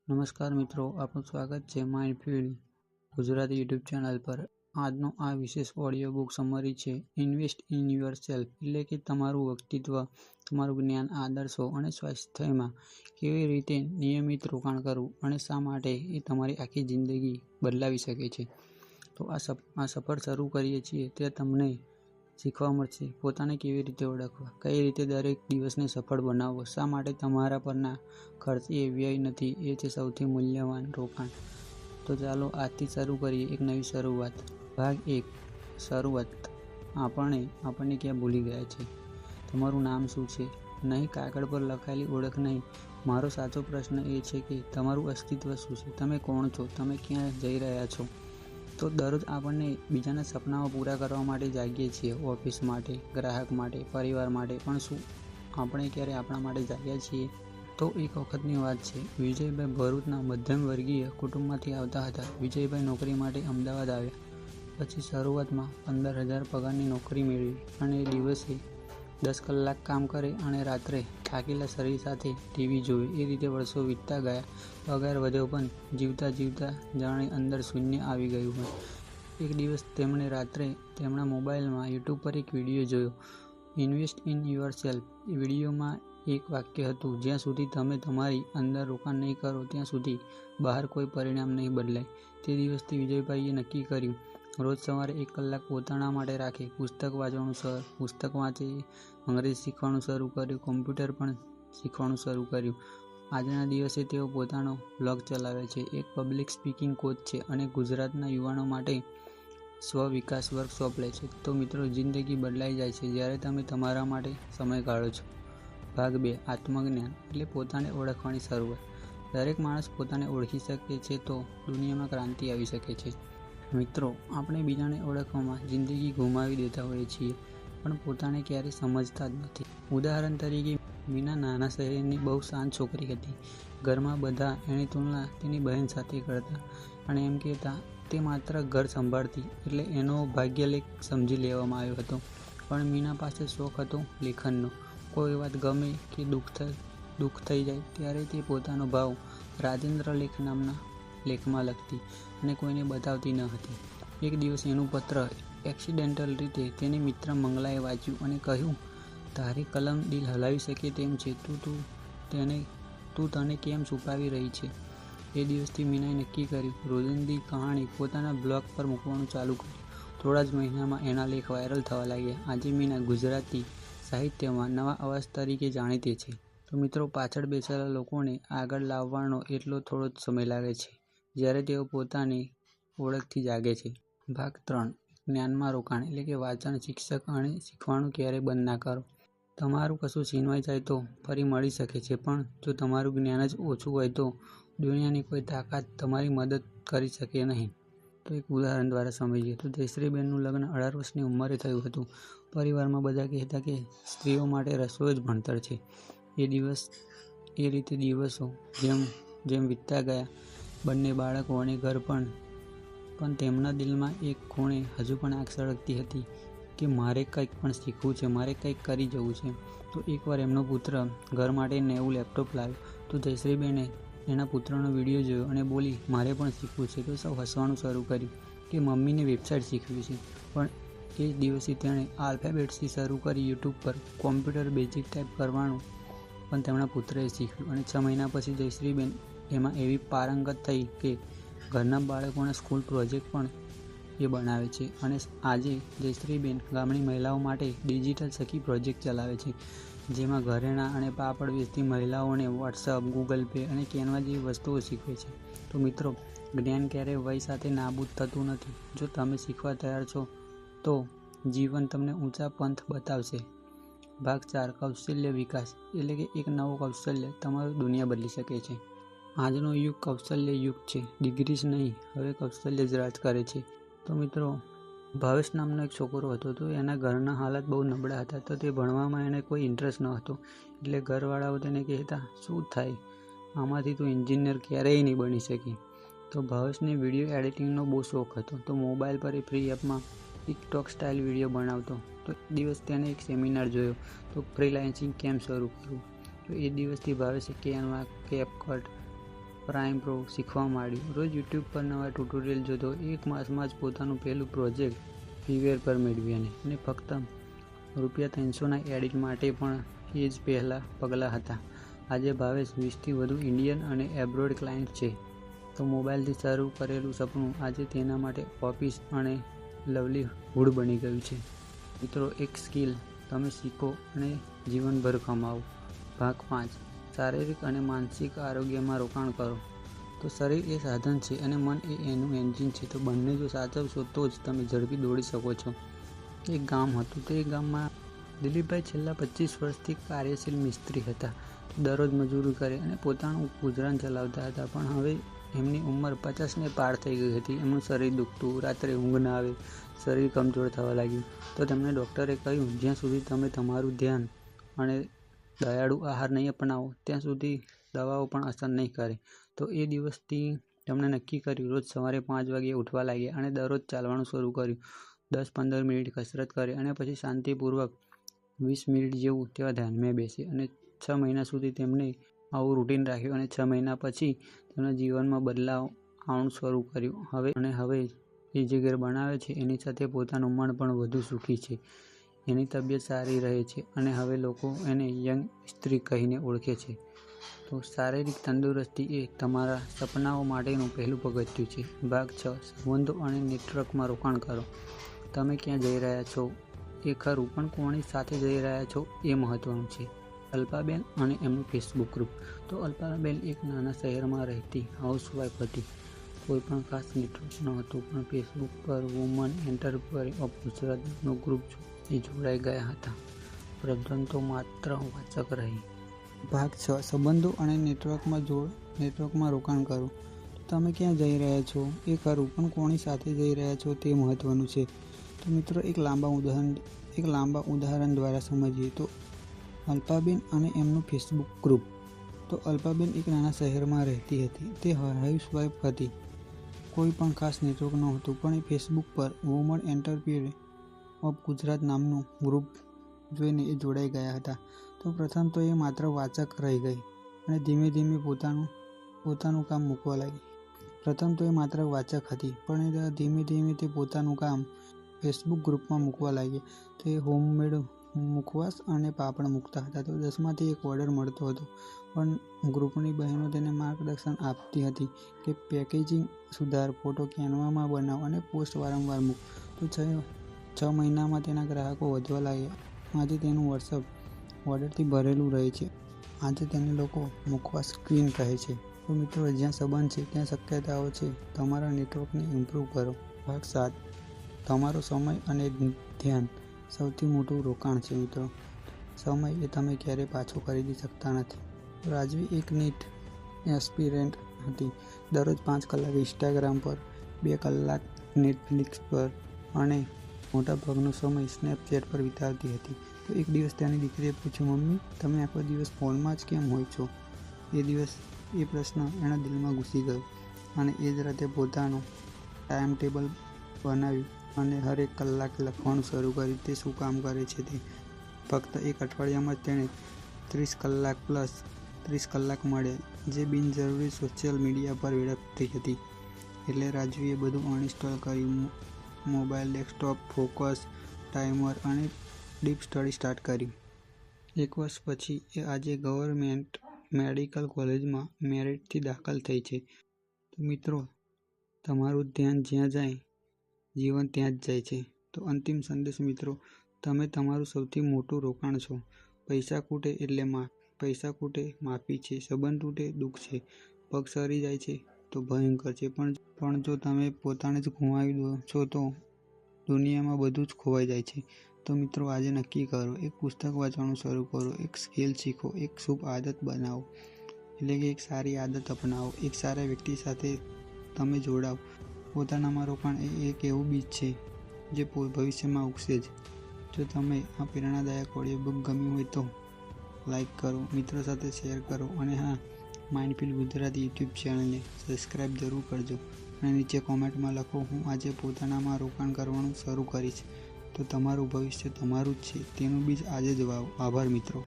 નમસ્કાર મિત્રો, આપનું સ્વાગત છે માઇન્ડફીલ્ડ ગુજરાતી યુટ્યુબ ચેનલ પર। આજનો આ વિશેષ ઓડિયો બુક સમરી છે ઇન્વેસ્ટ ઇન યોરસેલ્ફ, એટલે કે તમારું વ્યક્તિત્વ, તમારું જ્ઞાન, આદર્શો અને સ્વાસ્થ્યમાં કેવી રીતે નિયમિત રોકાણ કરવું અને શા માટે એ તમારી આખી જિંદગી બદલાવી શકે છે। તો આ સફર શરૂ કરીએ છીએ તે તમને શીખવા મળશે પોતાને કેવી રીતે ઓળખવા, કઈ રીતે દરેક દિવસને સફળ બનાવવો, શા માટે તમારા પરના ખર્ચ એ વ્યય નથી, એ છે સૌથી મૂલ્યવાન રોકાણ। તો ચાલો આજથી શરૂ કરીએ એક નવી શરૂઆત। ભાગ 1, શરૂઆત। આપણને ક્યાં ભૂલી ગયા છે? તમારું નામ શું છે? નહીં કાગળ પર લખાયેલી ઓળખ નહીં, મારો સાચો પ્રશ્ન એ છે કે તમારું અસ્તિત્વ શું છે? તમે કોણ છો? તમે ક્યાં જઈ રહ્યા છો? તો દરરોજ આપણને બીજાના સપનાઓ પૂરા કરવા માટે જાગીએ છીએ, ઓફિસ માટે, ગ્રાહક માટે, પરિવાર માટે, પણ શું આપણે ક્યારે આપણા માટે જાગ્યા છીએ? તો એક વખતની વાત છે, વિજયભાઈ ભરૂચના મધ્યમ વર્ગીય કુટુંબમાંથી આવતા હતા। વિજયભાઈ નોકરી માટે અમદાવાદ આવ્યા, પછી શરૂઆતમાં 15,000 પગારની નોકરી મેળવી અને દિવસે 10 કલાક કામ કરે અને રાત્રે થાકેલા શરીર સાથે ટીવી જોવે, એ રીતે વર્ષો વીતતા ગયા। પગાર વધ્યો પણ જીવતા જીવતા જાણે અંદર શૂન્ય આવી ગયું હોય। એક દિવસ તેમણે રાત્રે તેમના મોબાઈલમાં યુટ્યુબ પર એક વિડીયો જોયો, ઇન્વેસ્ટ ઇન યોરસેલ્ફ। એ વિડીયોમાં એક વાક્ય હતું, જ્યાં સુધી તમે તમારી અંદર રોકાણ નહીં કરો ત્યાં સુધી બહાર કોઈ પરિણામ નહીં બદલાય। તે દિવસથી વિજયભાઈએ નક્કી કર્યું, રોજ સવારે 1 કલાક પોતાના માટે રાખે, પુસ્તક વાંચે, અંગ્રેજી શીખવાનું શરૂ કર્યું, કોમ્પ્યુટર પણ શીખવાનું શરૂ કર્યું। આજના દિવસે તેઓ પોતાનો બ્લોગ ચલાવે છે, એક પબ્લિક સ્પીકિંગ કોચ છે અને ગુજરાતના યુવાનો માટે સ્વ-વિકાસ વર્કશોપ લે છે। તો મિત્રો, જિંદગી બદલાઈ જાય છે જ્યારે તમે તમારા માટે સમય કાઢો છો। ભાગ 2, આત્મજ્ઞાન એટલે પોતાને ઓળખવાની શરૂઆત। દરેક માણસ પોતાને ઓળખી શકે છે તો દુનિયામાં ક્રાંતિ આવી શકે છે। મિત્રો, આપણે બીજાને ઓળખવામાં જિંદગી ગુમાવી દેતા હોઈએ છીએ, પણ પોતાને ક્યારેય સમજતા જ નથી। ઉદાહરણ તરીકે, મીના નાના શહેરની બહુ શાંત છોકરી હતી। ઘરમાં બધા એની તુલના તેની બહેન સાથે કરતા અને એમ કહેતા તે માત્ર ઘર સંભાળતી એટલે એનો ભાગ્યલેખ સમજી લેવામાં આવ્યો હતો। પણ મીના પાસે શોખ હતો લેખનનો। કોઈ વાત ગમે કે દુઃખ થઈ જાય ત્યારે તે પોતાનો ભાવ રાજેન્દ્ર લેખ નામના લેખમાં લખતી અને કોઈને બતાવતી ન હતી। એક દિવસ એનું પત્ર એક્સિડેન્ટલ રીતે તેની મિત્ર મંગલાએ વાંચ્યું અને કહ્યું, તારી કલમ દિલ હલાવી શકે તેમ છે, તું તને કેમ છુપાવી રહી છે? એ દિવસથી મીનાએ નક્કી કર્યું, રોજિંદી કહાણી પોતાના બ્લોગ પર મૂકવાનું ચાલુ કર્યું। થોડા જ મહિનામાં એના લેખ વાયરલ થવા લાગ્યા। આજે મીના ગુજરાતી સાહિત્યમાં નવા અવાજ તરીકે જાણીતી છે। તો મિત્રો, પાછળ બેસેલા લોકોને આગળ લાવવાનો એટલો થોડો જ સમય લાગે છે જ્યારે તેઓ પોતાની ઓળખથી જાગે છે। ભાગ 3, જ્ઞાનમાં રોકાણ એટલે કે વાંચન, શિક્ષક અને શીખવાનું ક્યારેય બંધ ના કરો। તમારું કશું છીનવાઈ જાય તો ફરી મળી શકે છે, પણ જો તમારું જ્ઞાન જ ઓછું હોય તો દુનિયાની કોઈ તાકાત તમારી મદદ કરી શકે નહીં। તો એક ઉદાહરણ દ્વારા સમજીએ તો જયશ્રીબેનનું લગ્ન 18 વર્ષની ઉંમરે થયું હતું। પરિવારમાં બધા કહેતા કે સ્ત્રીઓ માટે રસોઈ જ ભણતર છે। એ રીતે દિવસો જેમ વીતતા ગયા, બંને બાળકો અને ઘર પણ તેમના દિલમાં એક ખૂણે હજુ પણ આગ સળગતી હતી કે મારે કંઈક પણ શીખવું છે, મારે કંઈક કરી જવું છે। તો એકવાર એમનો પુત્ર ઘર માટે નવું લેપટોપ લાવ્યો તો જયશ્રીબેને એના પુત્રનો વિડીયો જોયો અને બોલી, મારે પણ શીખવું છે। તો સૌ હસવાનું શરૂ કર્યું કે મમ્મીને વેબસાઇટ શીખવી છે, પણ એ જ દિવસે તેણે આલ્ફાબેટ્સથી શરૂ કરી યુટ્યુબ પર કોમ્પ્યુટર બેઝિક ટાઈપ કરવાનું પણ તેમના પુત્રએ શીખ્યું અને 6 મહિના પછી જયશ્રીબેન એમાં એવી પારંગત થઈ કે ઘરના બાળકોના સ્કૂલ પ્રોજેક્ટ પણ એ બનાવે છે। અને આજે જયશ્રીબેન ગામની મહિલાઓ માટે ડિજિટલ સખી પ્રોજેક્ટ ચલાવે છે, જેમાં ઘરેણાં અને પાપડ વેચતી મહિલાઓને વોટ્સઅપ, ગૂગલ પે અને કેનવા જેવી વસ્તુઓ શીખવે છે। તો મિત્રો, જ્ઞાન ક્યારેય વય સાથે નાબૂદ થતું નથી। જો તમે શીખવા તૈયાર છો તો જીવન તમને ઊંચા પંથ બતાવશે। ભાગ 4, કૌશલ્ય વિકાસ એટલે કે એક નવો કૌશલ્ય તમારું દુનિયા બદલી શકે છે। આજનો યુગ કૌશલ્ય યુગ છે, ડિગ્રી જ નહીં, હવે કૌશલ્ય જ રાજ કરે છે। તો મિત્રો, ભાવેશ નામનો એક છોકરો હતો, તો એના ઘરના હાલત બહુ નબળા હતા, તો તે ભણવામાં એને કોઈ ઇન્ટરેસ્ટ ન હતો, એટલે ઘરવાળાઓ તેને કહેતા, શું થાય આમાંથી, તું એન્જિનિયર ક્યારેય નહીં બની શકી। તો ભાવેશને વિડીયો એડિટિંગનો બહુ શોખ હતો, તો મોબાઈલ પર એ ફ્રી એપમાં ટિકટોક સ્ટાઇલ વિડીયો બનાવતો। તો એક દિવસ તેને એક સેમિનાર જોયો, તો ફ્રીલાન્સિંગ કેમ શરૂ કરવું। તો એ દિવસથી ભાવેશે કેનવા, કેપકટ પ્રાઇમ પ્રો શીખવા માંડ્યો. રોજ યુટ્યુબ પર નવા ટ્યુટોરિયલ જોતો. 1 માસમાં જ પોતાનું પહેલું પ્રોજેક્ટ ફ્રીવેર પર મેળવ્યું અને ફક્ત ₹300ના એડિટ માટે પણ એ જ પહેલા પગલાં હતા. આજે ભાવેશ 20થી વધુ ઇન્ડિયન અને એબ્રોડ ક્લાયન્ટ છે. તો મોબાઈલથી શરૂ કરેલું સપનું આજે તેના માટે ઓફિસ અને લવલીહુડ બની ગયું છે. મિત્રો, એક સ્કિલ તમે શીખો અને જીવનભર કમાવો. ભાગ 5. શારીરિક અને માનસિક આરોગ્યમાં રોકાણ કરો. તો શરીર એ સાધન છે અને મન એ એનું એન્જિન છે. તો બંને જો સાચવશો તો જ તમે ઝડપી દોડી શકો છો. એક ગામ હતું. તે ગામમાં દિલીપભાઈ છેલ્લા 25 વર્ષથી કાર્યશીલ મિસ્ત્રી હતા. દરરોજ મજૂરી કરે અને પોતાનું ગુજરાન ચલાવતા હતા. પણ હવે એમની ઉંમર 50ને પાર થઈ ગઈ હતી. એમનું શરીર દુખતું, રાત્રે ઊંઘ ના આવે, શરીર કમજોર થવા લાગ્યું. તો તેમને ડૉક્ટરે કહ્યું, જ્યાં સુધી તમે તમારું ધ્યાન અને દયાળુ આહાર નહીં અપનાવો ત્યાં સુધી દવાઓ પણ અસર નહીં કરે. તો એ દિવસથી તેમણે નક્કી કર્યું, રોજ સવારે 5 વાગ્યે ઉઠવા લાગ્યા અને દરરોજ ચાલવાનું શરૂ કર્યું. 10-15 મિનિટ કસરત કરે અને પછી શાંતિપૂર્વક 20 મિનિટ જેવું તેવા ધ્યાનમાં બેસે. અને 6 મહિના સુધી તેમણે આવું રૂટીન રાખ્યું અને 6 મહિના પછી તેમના જીવનમાં બદલાવ આવવાનું શરૂ કર્યું. હવે એ જે ઘર બનાવે છે એની સાથે પોતાનું મન પણ વધુ સુખી છે. એની તબિયત સારી રહે છે અને હવે લોકો એને યંગ સ્ત્રી કહીને ઓળખે છે. તો શારીરિક તંદુરસ્તી એ તમારા સપનાઓ માટેનું પહેલું પગથિયું છે. ભાગ 6. સંબંધો અને નેટવર્કમાં રોકાણ કરો. તમે ક્યાં જઈ રહ્યા છો એ ખરું, પણ કોની સાથે જઈ રહ્યા છો એ મહત્વનું છે. અલ્પાબેન અને એમનું ફેસબુક ગ્રુપ. તો અલ્પાબેન એક નાના શહેરમાં રહેતી હાઉસવાઈફ હતી. કોઈ પણ ખાસ નેટવર્ક ન હતું, પણ ફેસબુક પર વુમન એન્ટરપ્રાઇઝ ઓફ ગુજરાતનું ગ્રુપ એ જોડાઈ ગયા હતા. પ્રથમ તો માત્ર વાચક રહી. ભાગ 6. સંબંધો અને નેટવર્કમાં રોકાણ કરો. તમે ક્યાં જઈ રહ્યા છો એ ખરું, પણ કોની સાથે જઈ રહ્યા છો તે મહત્વનું છે. તો મિત્રો, એક લાંબા ઉદાહરણ દ્વારા સમજીએ તો અલ્પાબેન અને એમનું ફેસબુક ગ્રુપ. તો અલ્પાબેન એક નાના શહેરમાં રહેતી હતી. તે હાઉસવાઈફ હતી. કોઈ પણ ખાસ નેટવર્ક નહોતું, પણ એ ફેસબુક પર વુમન એન્ટરપ્રાઇઝ ઓફ ગુજરાત નામનું ગ્રુપ જોઈને એ જોડાઈ ગયા હતા. તો પ્રથમ તો એ માત્ર વાચક રહી ગઈ અને ધીમે ધીમે પોતાનું કામ મૂકવા લાગી. પ્રથમ તો એ માત્ર વાચક હતી, પણ ધીમે ધીમે તે પોતાનું કામ ફેસબુક ગ્રુપમાં મૂકવા લાગી. તો એ હોમમેડ મુખવાસ અને પાપડ મૂકતા હતા. તો 10માંથી 1 ઓર્ડર મળતો હતો. પણ ગ્રુપની બહેનો તેને માર્ગદર્શન આપતી હતી કે પેકેજિંગ સુધાર, ફોટો કેનવામાં બનાવ અને પોસ્ટ વારંવાર મૂક. તો 6 મહિનામાં તેના ગ્રાહકો વધવા લાગ્યા. આજે તેનું વોટ્સએપ ઓર્ડરથી ભરેલું રહે છે. આજે તેને લોકો મુખવાસ ક્વીન કહે છે. તો મિત્રો, જ્યાં સંબંધ છે ત્યાં શક્યતાઓ છે. તમારા નેટવર્કને ઇમ્પ્રૂવ કરો. ભાગ 7. તમારો સમય અને ધ્યાન સૌથી મોટું રોકાણ છે. મિત્રો, સમય એ તમે ક્યારેય પાછો ખરીદી શકતા નથી. રાજવી એક નીટ એસ્પિરન્ટ હતી. દરરોજ 5 કલાક ઇન્સ્ટાગ્રામ પર, 2 કલાક નેટફ્લિક્સ પર અને મોટાભાગનો સમય સ્નેપચેટ પર વિતાવતી હતી. તો એક દિવસ તેની દીકરીએ પૂછ્યું, મમ્મી, તમે આખો દિવસ ફોનમાં જ કેમ હોય છો? એ પ્રશ્ન એના દિલમાં ઘૂસી ગયો અને એ જ રાતે પોતાનું ટાઈમ ટેબલ બનાવ્યું અને હરેક કલાકે લખવાનું શરૂ કર્યું તે શું કામ કરે છે તે. ફક્ત એક અઠવાડિયામાં જ તેણે 30 કલાક પ્લસ 30 કલાક મળ્યા, જે બિનજરૂરી સોશિયલ મીડિયા પર વેડફતી હતી. એટલે રાજવીએ બધું અનઇન્સ્ટોલ કર્યું, મોબાઈલ, ડેસ્કટોપ, ફોકસ, ટાઈમર અને ડીપ સ્ટડી સ્ટાર્ટ કર્યું. 1 વર્ષ પછી એ આજે ગવર્મેન્ટ મેડિકલ કોલેજમાં મેરિટથી દાખલ થઈ છે. તો મિત્રો, તમારું ધ્યાન જ્યાં જાય, જીવન ત્યાં જ જાય છે. તો અંતિમ સંદેશ મિત્રો, તમે તમારું સૌથી મોટું રોકાણ છો. પૈસા ખૂટે એટલે માફી છે. સંબંધ તૂટે દુઃખ છે. પગ સરી જાય છે તો ભયંકર છે. પણ જો તમે પોતાને જ ગુમાવી દો છો તો દુનિયામાં બધું જ ખોવાઈ જાય છે. તો મિત્રો, આજે નક્કી કરો, એક પુસ્તક વાંચવાનું શરૂ કરો, એક સ્કિલ શીખો, એક શુભ આદત બનાવો, એટલે કે એક સારી આદત અપનાવો, એક સારા વ્યક્તિ સાથે તમે જોડાઓ. પોતાનામાં રોકાણ એ એક એવું બીજ છે જે ભવિષ્યમાં ઉગશે જ. જો તમે આ પ્રેરણાદાયક ઓડિયો બુક ગમી હોય તો લાઈક કરો, મિત્રો સાથે શેર કરો અને હા, માઇન્ડફુલ ગુજરાતી યુટ્યુબ ચેનલને સબસ્ક્રાઈબ જરૂર કરજો. અને નીચે કોમેન્ટમાં લખો, હું આજે પોતાનામાં રોકાણ કરવાનું શરૂ કરીશ. તો તમારું ભવિષ્ય તમારું જ છે, તેનું બીજ આજે જ વાવો. આભાર મિત્રો.